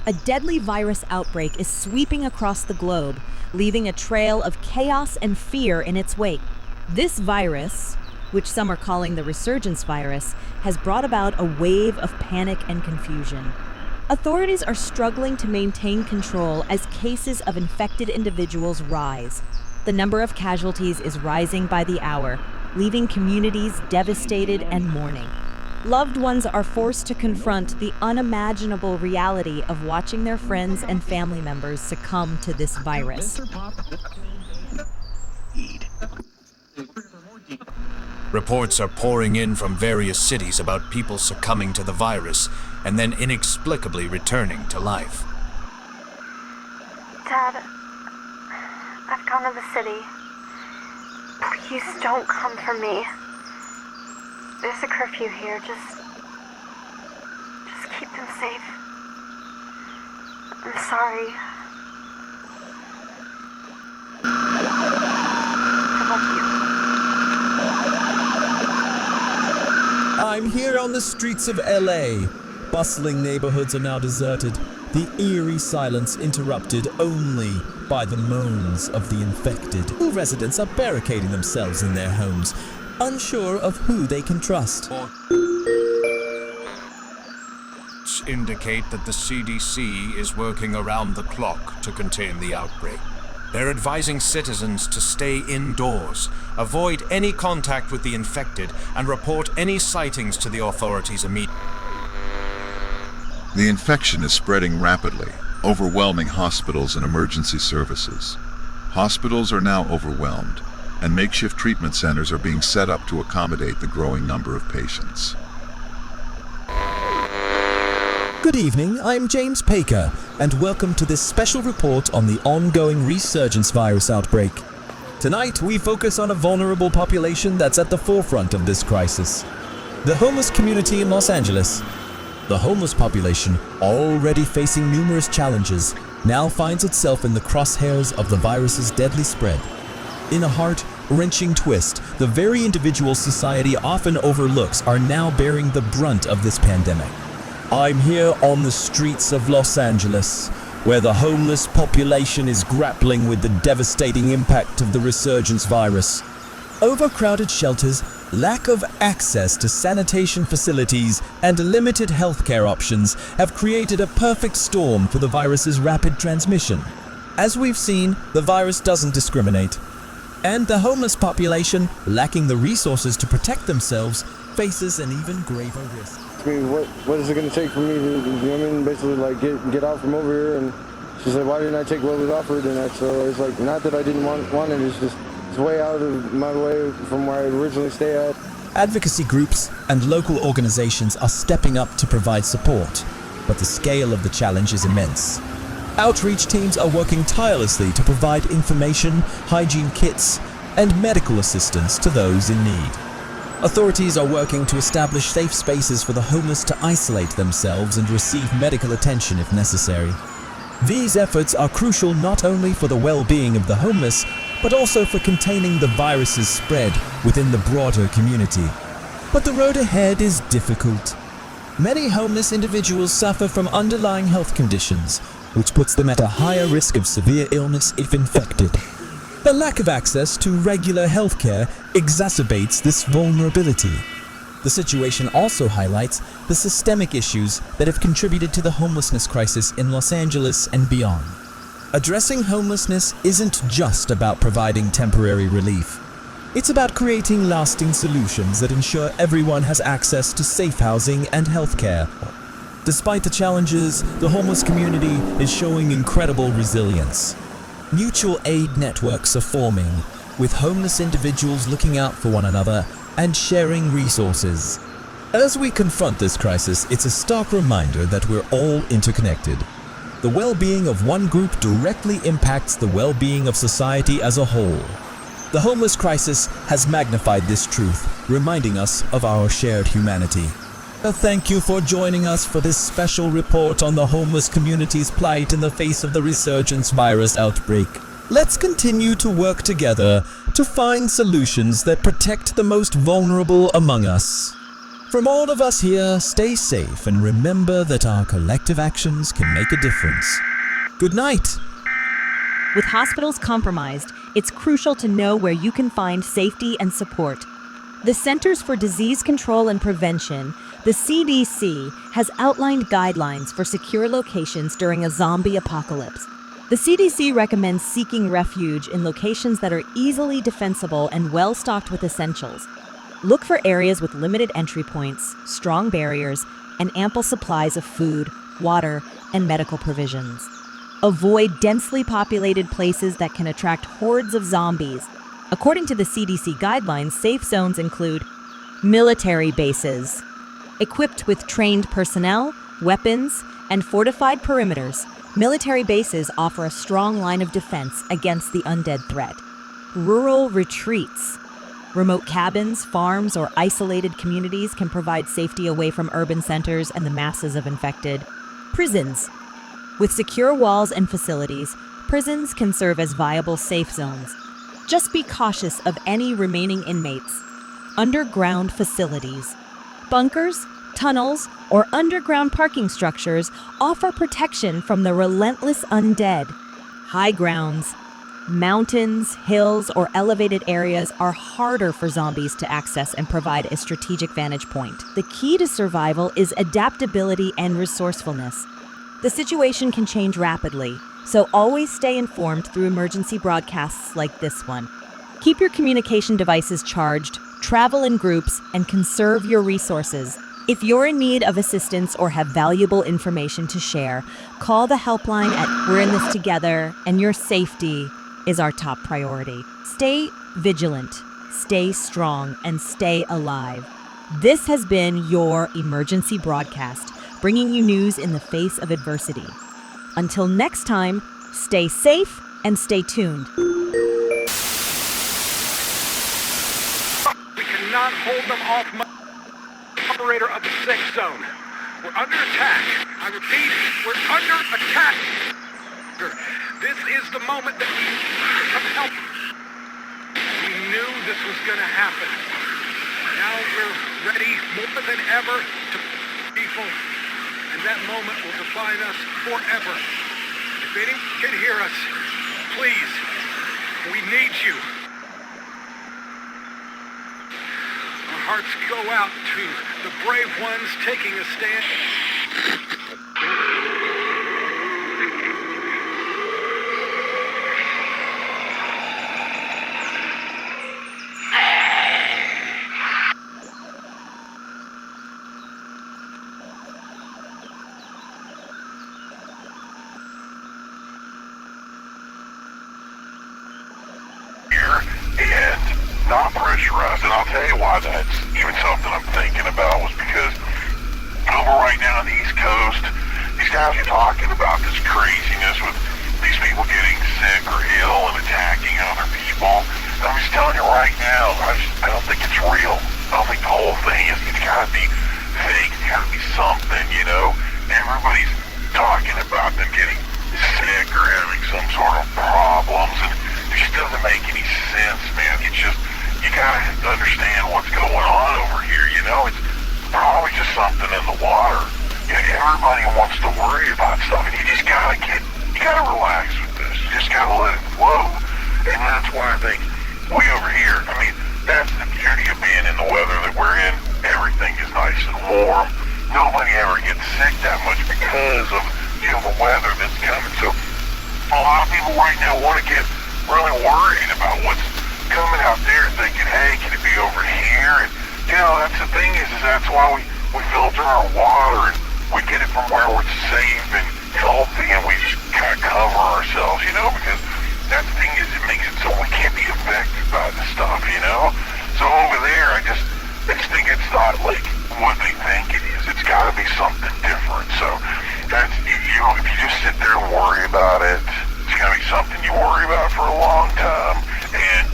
A deadly virus outbreak is sweeping across the globe, leaving a trail of chaos and fear in its wake. This virus, which some are calling the Resurgence virus, has brought about a wave of panic and confusion. Authorities are struggling to maintain control as cases of infected individuals rise. The number of casualties is rising by the hour, leaving communities devastated and mourning. Loved ones are forced to confront the unimaginable reality of watching their friends and family members succumb to this virus. Reports are pouring in from various cities about people succumbing to the virus and then inexplicably returning to life. Dad, I've gone to the city. Please don't come for me. There's a curfew here. Just keep them safe. I'm sorry. I love you. I'm here on the streets of LA. Bustling neighborhoods are now deserted, the eerie silence interrupted only by the moans of the infected. Residents are barricading themselves in their homes, unsure of who they can trust. Indicate that the CDC is working around the clock to contain the outbreak. They're advising citizens to stay indoors, avoid any contact with the infected, and report any sightings to the authorities immediately. The infection is spreading rapidly, overwhelming hospitals and emergency services. Hospitals are now overwhelmed, and makeshift treatment centers are being set up to accommodate the growing number of patients. Good evening, I'm James Paker, and welcome to this special report on the ongoing Resurgence virus outbreak. Tonight, we focus on a vulnerable population that's at the forefront of this crisis: the homeless community in Los Angeles. The homeless population, already facing numerous challenges, now finds itself in the crosshairs of the virus's deadly spread. In a heart-wrenching twist, the very individuals society often overlooks are now bearing the brunt of this pandemic. I'm here on the streets of Los Angeles, where the homeless population is grappling with the devastating impact of the Resurgence virus. Overcrowded shelters, lack of access to sanitation facilities, and limited healthcare options have created a perfect storm for the virus's rapid transmission. As we've seen, the virus doesn't discriminate. And the homeless population, lacking the resources to protect themselves, faces an even graver risk. I mean, what is it going to take for me to, you know what I mean, basically like get out from over here? And she said, why didn't I take what was offered? And so it's like, not that I didn't want it, it's just, it's way out of my way from where I originally stay at. Advocacy groups and local organizations are stepping up to provide support, but the scale of the challenge is immense. Outreach teams are working tirelessly to provide information, hygiene kits, and medical assistance to those in need. Authorities are working to establish safe spaces for the homeless to isolate themselves and receive medical attention if necessary. These efforts are crucial not only for the well-being of the homeless, but also for containing the virus's spread within the broader community. But the road ahead is difficult. Many homeless individuals suffer from underlying health conditions, which puts them at a higher risk of severe illness if infected. The lack of access to regular healthcare exacerbates this vulnerability. The situation also highlights the systemic issues that have contributed to the homelessness crisis in Los Angeles and beyond. Addressing homelessness isn't just about providing temporary relief. It's about creating lasting solutions that ensure everyone has access to safe housing and healthcare. Despite the challenges, the homeless community is showing incredible resilience. Mutual aid networks are forming, with homeless individuals looking out for one another and sharing resources. As we confront this crisis, it's a stark reminder that we're all interconnected. The well-being of one group directly impacts the well-being of society as a whole. The homeless crisis has magnified this truth, reminding us of our shared humanity. Thank you for joining us for this special report on the homeless community's plight in the face of the Resurgence virus outbreak. Let's continue to work together to find solutions that protect the most vulnerable among us. From all of us here, stay safe and remember that our collective actions can make a difference. Good night. With hospitals compromised, it's crucial to know where you can find safety and support. The Centers for Disease Control and Prevention, the CDC, has outlined guidelines for secure locations during a zombie apocalypse. The CDC recommends seeking refuge in locations that are easily defensible and well-stocked with essentials. Look for areas with limited entry points, strong barriers, and ample supplies of food, water, and medical provisions. Avoid densely populated places that can attract hordes of zombies. According to the CDC guidelines, safe zones include military bases, equipped with trained personnel, weapons, and fortified perimeters. Military bases offer a strong line of defense against the undead threat. Rural retreats. Remote cabins, farms, or isolated communities can provide safety away from urban centers and the masses of infected. Prisons. With secure walls and facilities, prisons can serve as viable safe zones. Just be cautious of any remaining inmates. Underground facilities. Bunkers, tunnels, or underground parking structures offer protection from the relentless undead. High grounds. Mountains, hills, or elevated areas are harder for zombies to access and provide a strategic vantage point. The key to survival is adaptability and resourcefulness. The situation can change rapidly, so always stay informed through emergency broadcasts like this one. Keep your communication devices charged, travel in groups, and conserve your resources. If you're in need of assistance or have valuable information to share, call the helpline at We're in This Together, and your safety is our top priority. Stay vigilant, stay strong, and stay alive. This has been your emergency broadcast, bringing you news in the face of adversity. Until next time, stay safe and stay tuned. We cannot hold them off. Operator of the safe zone. We're under attack. I repeat, we're under attack. This is the moment that we need some help. We knew this was going to happen. Now we're ready more than ever to people, and that moment will define us forever. If any can hear us, please, we need you. Our hearts go out to the brave ones taking a stand. Not pressurized, and I'll tell you why that's even something I'm thinking about was because over right now on the East Coast, these guys are talking about this craziness with these people getting sick or ill and attacking other people. And I'm just telling you right now, I don't think it's real. I don't think the whole thing is, it's gotta be fake, it's gotta be something, you know? Everybody's talking about them getting sick or having some sort of problems, and it just doesn't make any sense, man. It's just, you gotta understand what's going on over here, you know? It's probably just something in the water. Everybody wants to worry about stuff, and you gotta relax with this. You just gotta let it flow. And that's why I think we over here, I mean, that's the beauty of being in the weather that we're in. Everything is nice and warm. Nobody ever gets sick that much because of, you know, the weather that's coming. So a lot of people right now want to get really worried about what's coming out there, thinking, hey, can it be over here? And, you know, that's the thing is that's why we filter our water and we get it from where it's safe and healthy, and we just kind of cover ourselves, you know, because that thing is, it makes it so we can't be affected by the stuff, you know? So over there, I just think it's not like what they think it is. It's got to be something different. So that's, you know, if you just sit there and worry about it, it's going to be something you worry about for a long time, and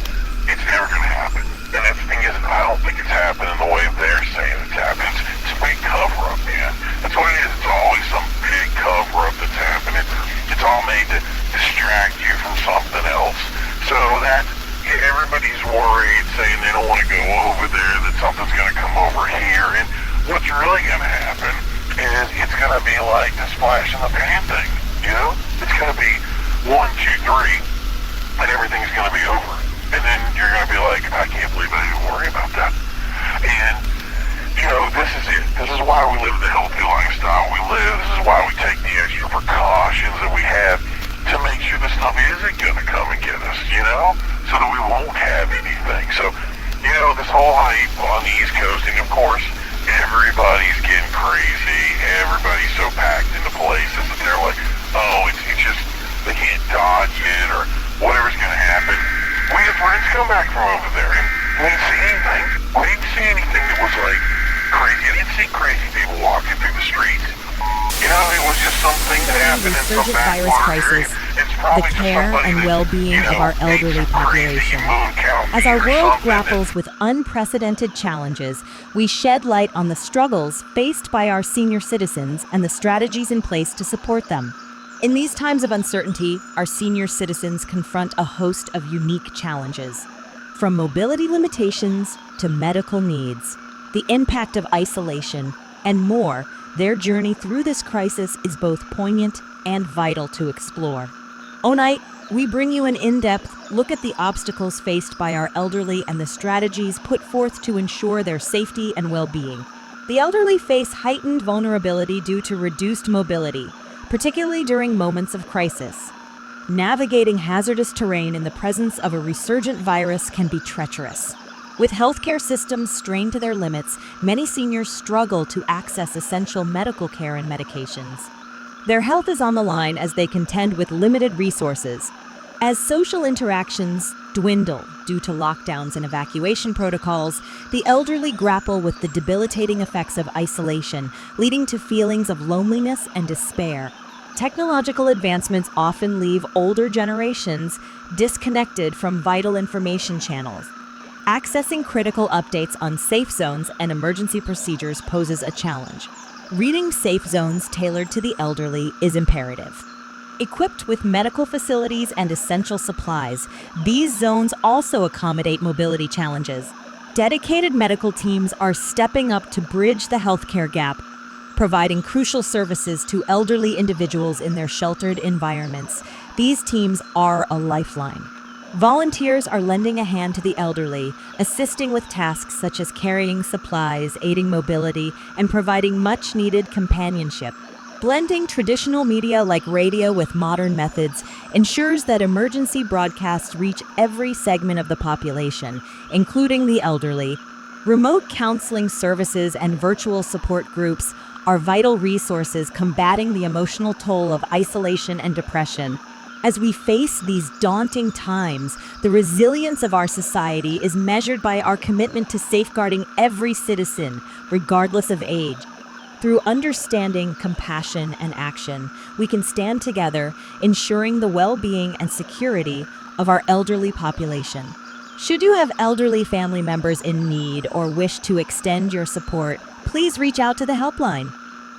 it's never going to happen. And the thing is, I don't think it's happening the way they're saying it's happening. It's a big cover-up, man. That's what it is. It's always some big cover-up that's happening. It's all made to distract you from something else. So that, everybody's worried, saying they don't want to go over there, that something's going to come over here. And what's really going to happen is it's going to be like the Splash in the Pan thing, you know? It's going to be 1, 2, 3, and everything's going to be over. And then you're going to be like, I can't believe I didn't worry about that. And, you know, this is it. This is why we live the healthy lifestyle we live. This is why we take the extra precautions that we have to make sure this stuff isn't going to come and get us, you know? So that we won't have anything. So, you know, this whole hype on the East Coast, and of course, everybody's getting crazy. Everybody's so packed into places that they're like, oh, it's just, they can't dodge it, or whatever's going to happen. We had friends come back from over there, and we didn't see anything. We didn't see anything that was like crazy. I didn't see crazy people walking through the streets. You know, it was just something that happened in some Resurgent virus crisis, the care and well-being of our elderly population. As our world grapples with unprecedented challenges, we shed light on the struggles faced by our senior citizens and the strategies in place to support them. In these times of uncertainty, our senior citizens confront a host of unique challenges. From mobility limitations to medical needs, the impact of isolation, and more, their journey through this crisis is both poignant and vital to explore. Tonight, we bring you an in-depth look at the obstacles faced by our elderly and the strategies put forth to ensure their safety and well-being. The elderly face heightened vulnerability due to reduced mobility, particularly during moments of crisis. Navigating hazardous terrain in the presence of a resurgent virus can be treacherous. With healthcare systems strained to their limits, many seniors struggle to access essential medical care and medications. Their health is on the line as they contend with limited resources. As social interactions dwindle due to lockdowns and evacuation protocols, the elderly grapple with the debilitating effects of isolation, leading to feelings of loneliness and despair. Technological advancements often leave older generations disconnected from vital information channels. Accessing critical updates on safe zones and emergency procedures poses a challenge. Reading safe zones tailored to the elderly is imperative. Equipped with medical facilities and essential supplies, these zones also accommodate mobility challenges. Dedicated medical teams are stepping up to bridge the healthcare gap, providing crucial services to elderly individuals in their sheltered environments. These teams are a lifeline. Volunteers are lending a hand to the elderly, assisting with tasks such as carrying supplies, aiding mobility, and providing much-needed companionship. Blending traditional media like radio with modern methods ensures that emergency broadcasts reach every segment of the population, including the elderly. Remote counseling services and virtual support groups are vital resources combating the emotional toll of isolation and depression. As we face these daunting times, the resilience of our society is measured by our commitment to safeguarding every citizen, regardless of age. Through understanding, compassion, and action, we can stand together, ensuring the well-being and security of our elderly population. Should you have elderly family members in need or wish to extend your support, please reach out to the helpline.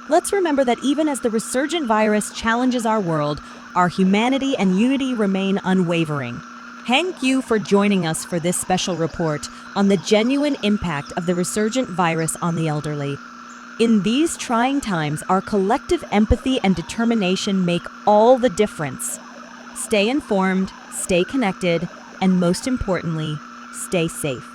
Let's remember that even as the resurgent virus challenges our world, our humanity and unity remain unwavering. Thank you for joining us for this special report on the genuine impact of the resurgent virus on the elderly. In these trying times, our collective empathy and determination make all the difference. Stay informed, stay connected, and most importantly, stay safe.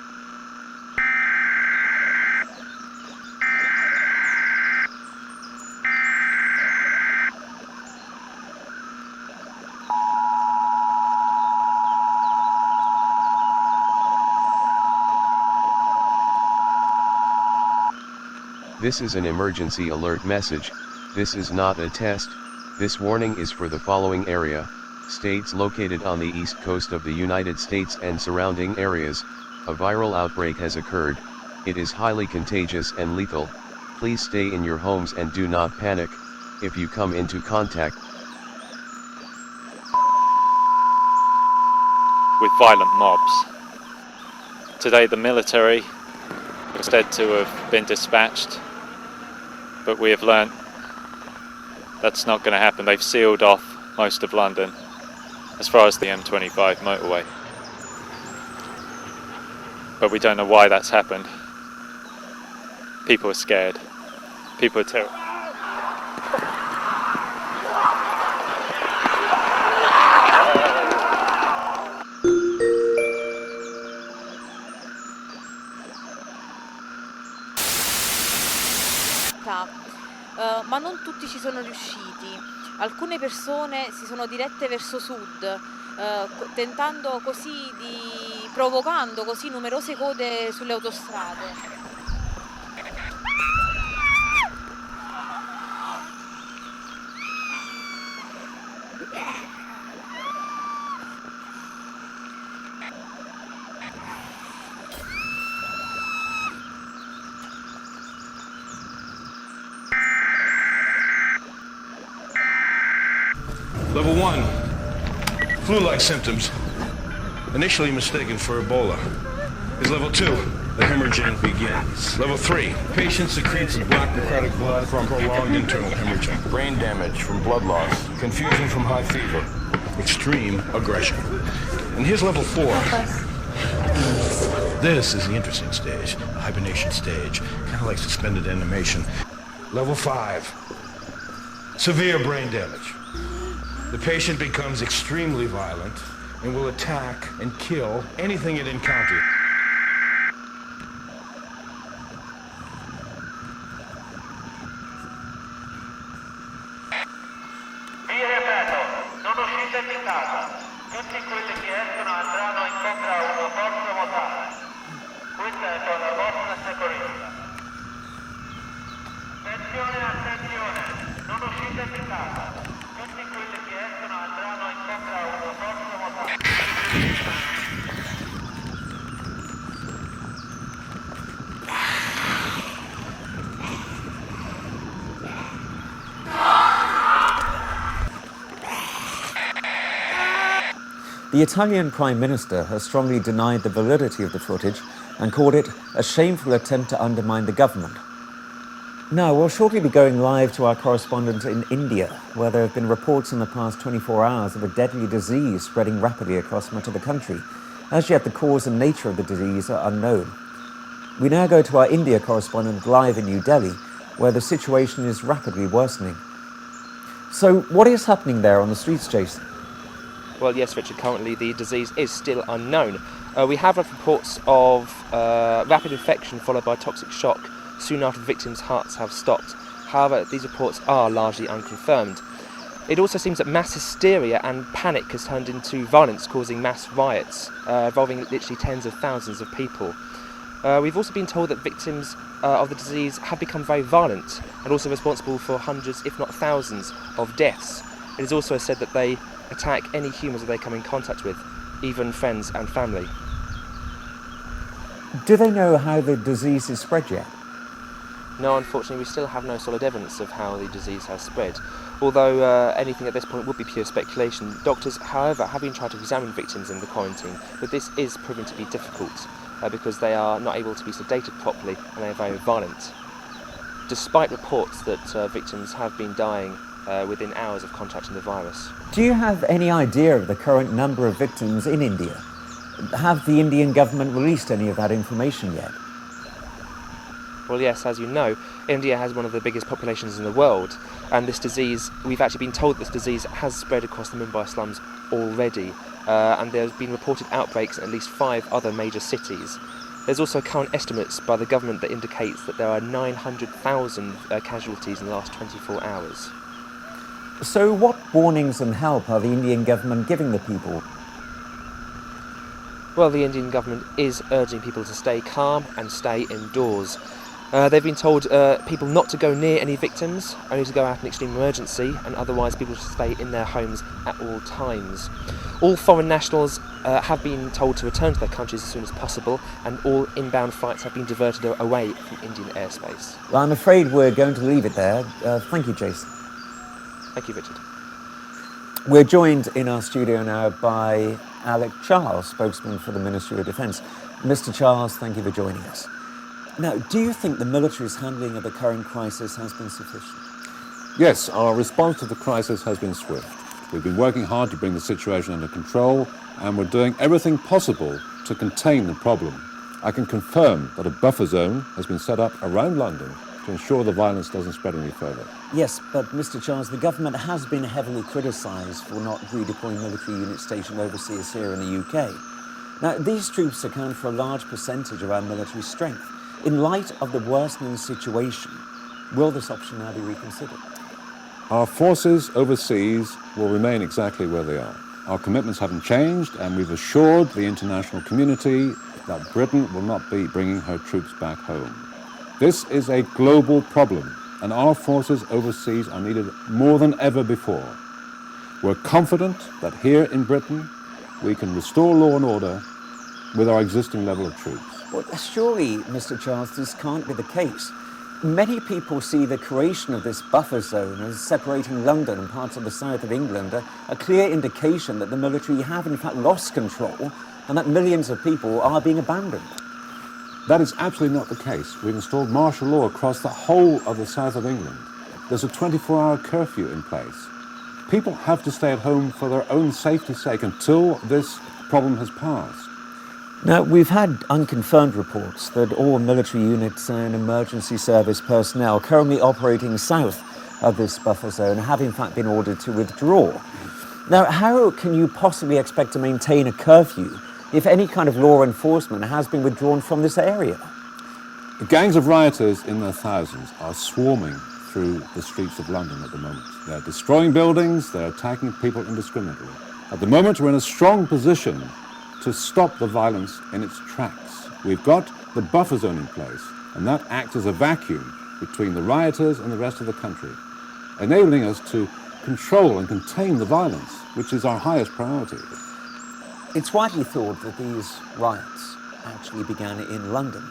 This is an emergency alert message. This is not a test. This warning is for the following area: states located on the east coast of the United States and surrounding areas. A viral outbreak has occurred. It is highly contagious and lethal. Please stay in your homes and do not panic. If you come into contact with violent mobs. Today the military was said to have been dispatched, but we have learnt that's not going to happen. They've sealed off most of London as far as the M25 motorway, but we don't know why that's happened. People are scared. People are terrified. Ma non tutti ci sono riusciti. Alcune persone si sono dirette verso sud, provocando così numerose code sulle autostrade. Level 1, flu-like symptoms, initially mistaken for Ebola. Is level 2, the hemorrhaging begins. Level 3, patient secretes black necrotic blood from prolonged internal hemorrhaging. Brain damage from blood loss, confusion from high fever, extreme aggression. And here's level 4. This is the interesting stage, the hibernation stage, kind of like suspended animation. Level 5, severe brain damage. The patient becomes extremely violent and will attack and kill anything it encounters. Vi ripeto, non uscite di casa. Tutti quelli che escono andranno incontro a una forza mortale. Questa è per la vostra sicurezza. Attenzione, attenzione, non uscite di casa. Tutti quelli che escono andranno incontro a una forza mortale. The Italian Prime Minister has strongly denied the validity of the footage and called it a shameful attempt to undermine the government. Now, we'll shortly be going live to our correspondent in India, where there have been reports in the past 24 hours of a deadly disease spreading rapidly across much of the country. As yet, the cause and nature of the disease are unknown. We now go to our India correspondent live in New Delhi, where the situation is rapidly worsening. So, what is happening there on the streets, Jason? Well, yes, Richard, currently the disease is still unknown. We have reports of rapid infection followed by toxic shock soon after the victims' hearts have stopped. However, these reports are largely unconfirmed. It also seems that mass hysteria and panic has turned into violence, causing mass riots, involving literally tens of thousands of people. We've also been told that victims of the disease have become very violent and also responsible for hundreds, if not thousands, of deaths. It is also said that they attack any humans that they come in contact with, even friends and family. Do they know how the disease is spread yet? No, unfortunately, we still have no solid evidence of how the disease has spread. Although anything at this point would be pure speculation, doctors, however, have been trying to examine victims in the quarantine, but this is proving to be difficult because they are not able to be sedated properly and they are very violent. Despite reports that victims have been dying within hours of contracting the virus. Do you have any idea of the current number of victims in India? Have the Indian government released any of that information yet? Well, yes, as you know, India has one of the biggest populations in the world, and this disease, we've actually been told this disease has spread across the Mumbai slums already, and there's been reported outbreaks in at least 5 other major cities. There's also current estimates by the government that indicates that there are 900,000 casualties in the last 24 hours. So what warnings and help are the Indian government giving the people? Well, the Indian government is urging people to stay calm and stay indoors. They've been told people not to go near any victims, only to go out in extreme emergency, and otherwise people should stay in their homes at all times. All foreign nationals have been told to return to their countries as soon as possible, and all inbound flights have been diverted away from Indian airspace. Well, I'm afraid we're going to leave it there. Thank you, Jason. Thank you, Richard. We're joined in our studio now by Alec Charles, spokesman for the Ministry of Defence. Mr. Charles, thank you for joining us. Now, do you think the military's handling of the current crisis has been sufficient? Yes, our response to the crisis has been swift. We've been working hard to bring the situation under control, and we're doing everything possible to contain the problem. I can confirm that a buffer zone has been set up around London to ensure the violence doesn't spread any further. Yes, but Mr. Charles, the government has been heavily criticised for not redeploying military units stationed overseas here in the UK. Now, these troops account for a large percentage of our military strength. In light of the worsening situation, will this option now be reconsidered? Our forces overseas will remain exactly where they are. Our commitments haven't changed, and we've assured the international community that Britain will not be bringing her troops back home. This is a global problem, and our forces overseas are needed more than ever before. We're confident that here in Britain, we can restore law and order with our existing level of troops. Well, surely, Mr. Charles, this can't be the case. Many people see the creation of this buffer zone as separating London and parts of the south of England a clear indication that the military have in fact lost control and that millions of people are being abandoned. That is absolutely not the case. We've installed martial law across the whole of the south of England. There's a 24-hour curfew in place. People have to stay at home for their own safety's sake until this problem has passed. Now, we've had unconfirmed reports that all military units and emergency service personnel currently operating south of this buffer zone have in fact been ordered to withdraw. Now, how can you possibly expect to maintain a curfew if any kind of law enforcement has been withdrawn from this area? The gangs of rioters in their thousands are swarming through the streets of London at the moment. They're destroying buildings, they're attacking people indiscriminately. At the moment, we're in a strong position to stop the violence in its tracks. We've got the buffer zone in place, and that acts as a vacuum between the rioters and the rest of the country, enabling us to control and contain the violence, which is our highest priority. It's widely thought that these riots actually began in London.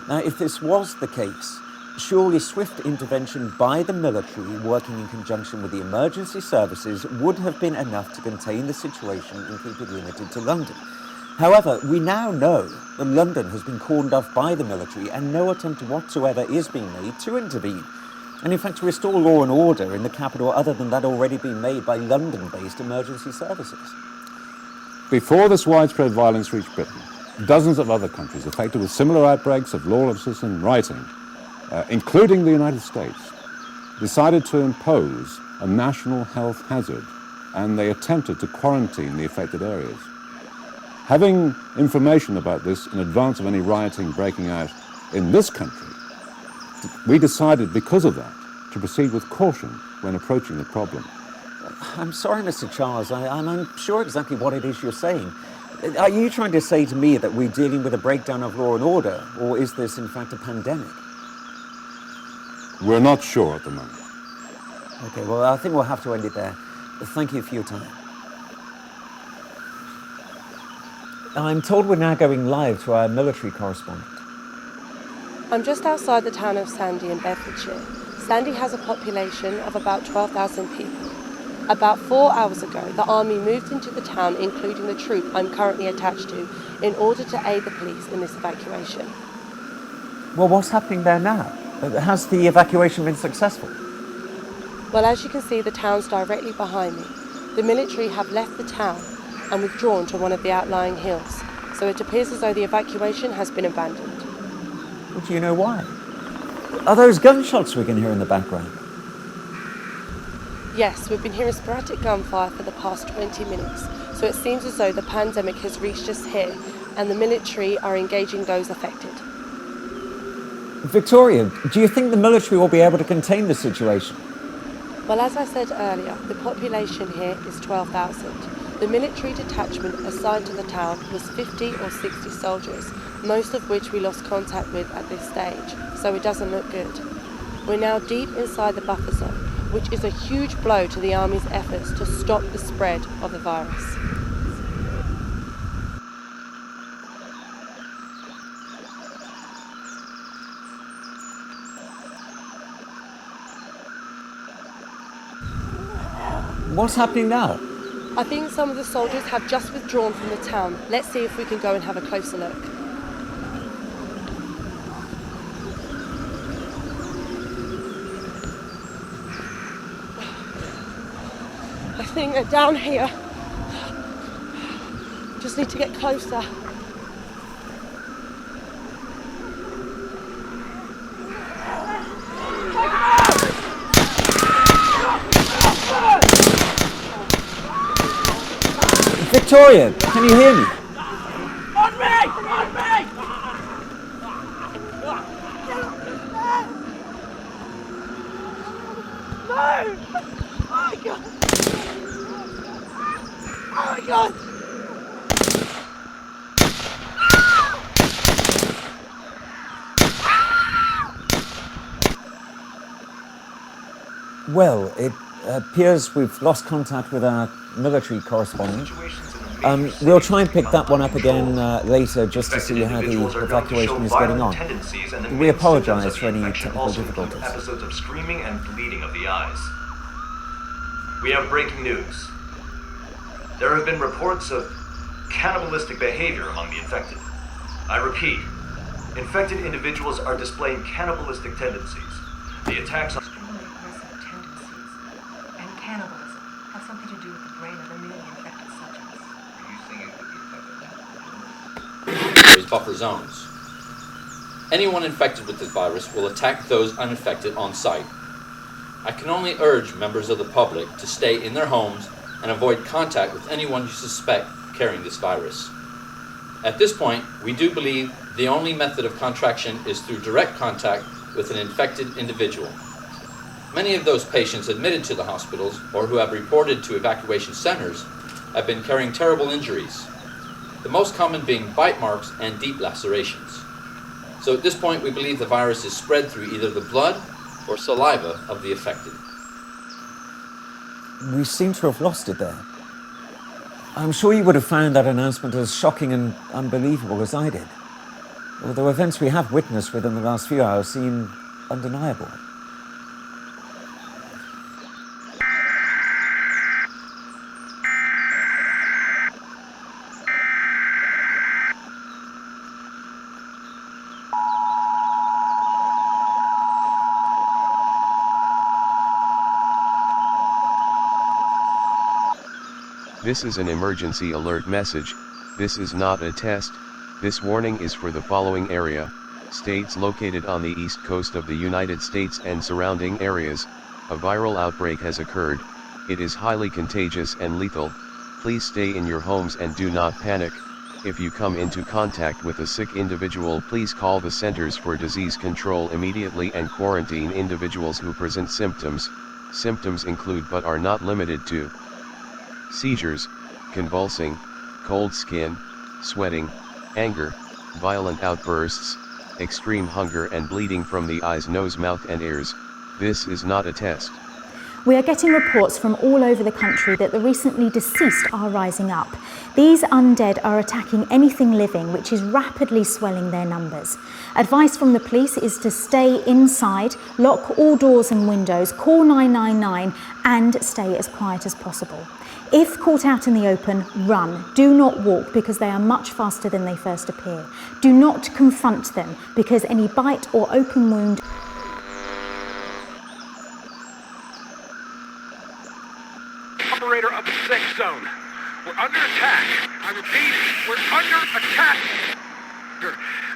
Now, if this was the case, surely swift intervention by the military working in conjunction with the emergency services would have been enough to contain the situation and keep it limited to London. However, we now know that London has been cordoned off by the military and no attempt whatsoever is being made to intervene. And in fact, to restore law and order in the capital other than that already being made by London-based emergency services. Before this widespread violence reached Britain, dozens of other countries affected with similar outbreaks of lawlessness and rioting, including the United States, decided to impose a national health hazard, and they attempted to quarantine the affected areas. Having information about this in advance of any rioting breaking out in this country, we decided, because of that, to proceed with caution when approaching the problem. I'm sorry, Mr. Charles, I'm unsure exactly what it is you're saying. Are you trying to say to me that we're dealing with a breakdown of law and order, or is this in fact a pandemic? We're not sure at the moment. Okay, well, I think we'll have to end it there. Thank you for your time. I'm told we're now going live to our military correspondent. I'm just outside the town of Sandy in Bedfordshire. Sandy has a population of about 12,000 people. About 4 hours ago, the army moved into the town, including the troop I'm currently attached to, in order to aid the police in this evacuation. Well, what's happening there now? Has the evacuation been successful? Well, as you can see, the town's directly behind me. The military have left the town and withdrawn to one of the outlying hills, so it appears as though the evacuation has been abandoned. Well, do you know why? Are those gunshots we can hear in the background? Yes, we've been hearing sporadic gunfire for the past 20 minutes, so it seems as though the pandemic has reached us here and the military are engaging those affected. Victoria, do you think the military will be able to contain the situation? Well, as I said earlier, the population here is 12,000. The military detachment assigned to the town was 50 or 60 soldiers, most of which we lost contact with at this stage, so it doesn't look good. We're now deep inside the buffer zone, which is a huge blow to the army's efforts to stop the spread of the virus. What's happening now? I think some of the soldiers have just withdrawn from the town. Let's see if we can go and have a closer look. I think they're down here. Just need to get closer. Victoria, can you hear me? On me! On me! No! Oh my god! Oh my god! Well, it appears we've lost contact with our military correspondent. We'll try and pick that one up again later just to see how the evacuation is getting on. We apologise for any technical difficulties. Episodes of screaming and bleeding of the eyes. We have breaking news. There have been reports of cannibalistic behavior among the infected. I repeat, infected individuals are displaying cannibalistic tendencies. The attacks on Cannibalism has something to do with the brain of the newly infected subjects. Are you saying it could be infected? There's buffer zones. Anyone infected with this virus will attack those uninfected on sight. I can only urge members of the public to stay in their homes and avoid contact with anyone you suspect carrying this virus. At this point, we do believe the only method of contraction is through direct contact with an infected individual. Many of those patients admitted to the hospitals or who have reported to evacuation centers have been carrying terrible injuries, the most common being bite marks and deep lacerations. So at this point, we believe the virus is spread through either the blood or saliva of the affected. We seem to have lost it there. I'm sure you would have found that announcement as shocking and unbelievable as I did, although events we have witnessed within the last few hours seem undeniable. This is an emergency alert message. This is not a test. This warning is for the following area: states located on the east coast of the United States and surrounding areas. A viral outbreak has occurred. It is highly contagious and lethal. Please stay in your homes and do not panic. If you come into contact with a sick individual, please call the Centers for Disease Control immediately and quarantine individuals who present symptoms. Symptoms include but are not limited to seizures, convulsing, cold skin, sweating, anger, violent outbursts, extreme hunger and bleeding from the eyes, nose, mouth and ears. This is not a test. We are getting reports from all over the country that the recently deceased are rising up. These undead are attacking anything living, which is rapidly swelling their numbers. Advice from the police is to stay inside, lock all doors and windows, call 999 and stay as quiet as possible. If caught out in the open, run. Do not walk because they are much faster than they first appear. Do not confront them because any bite or open wound Operator of the 6 zone. We're under attack. I repeat, we're under attack.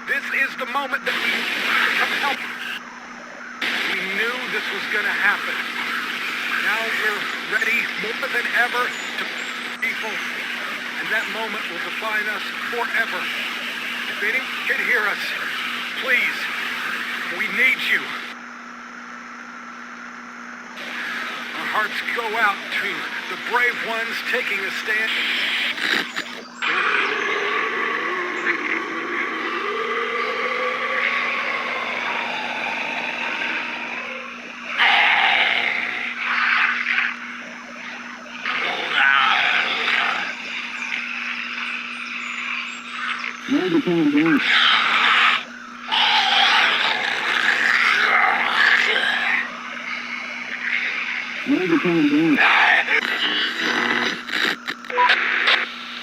This is the moment that we need to come help. We knew this was going to happen. Now we're ready more than ever to people, and that moment will define us forever. If anyone can hear us, please, we need you. Our hearts go out to the brave ones taking a stand.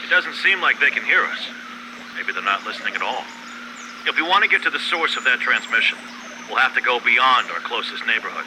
It doesn't seem like they can hear us. Maybe they're not listening at all. If we want to get to the source of that transmission, we'll have to go beyond our closest neighborhood.